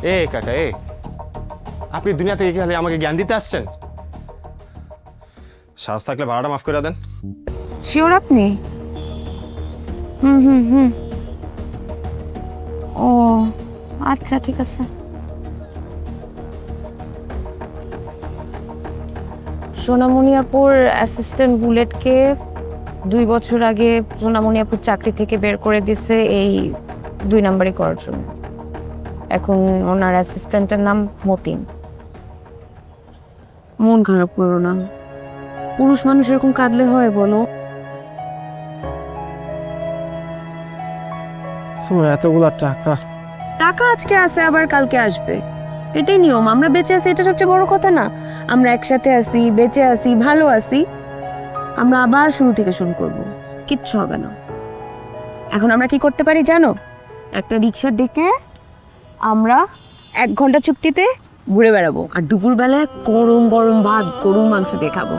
এ কাকা আপনি দুনিয়া থেকে কি খালি আমাকে জ্ঞান দিতে আসছেন? সাহস থাকলে ভাড়াটা মাফ করে দেন। শিওর আপনি? হুম। ও আচ্ছা, ঠিক আছে। সোনামণি আপুর অ্যাসিস্ট্যান্ট বুলেটকে 2 বছর আগে সোনামণি আপুর চাকরি থেকে বের করে দিছে এই 2 নাম্বারই করার জন্য। এখন ওনার অ্যাসিস্ট্যান্টের নাম মতিন। মন খারাপ করো না, পুরুষ মানুষ এরকম কাঁদলে হয় বলো? এতগুলা টাকা টাকা আজকে আছে আবার কালকে আসবে, এটাই নিয়ম। আমরা বেঁচে আছি, এটা সবচেয়ে বড় কথা না? আমরা একসাথে আছি, বেঁচে আছি, ভালো আছি। আমরা আবার শুরু থেকে শুরু করব, কিচ্ছু হবে না। এখন আমরা কি করতে পারি জানো? একটা রিক্সা ডেকে আমরা 1 ঘন্টা চুক্তিতে ঘুরে বেড়াবো, আর দুপুরবেলায় গরম গরম ভাত গরুর মাংস দিয়ে খাবো।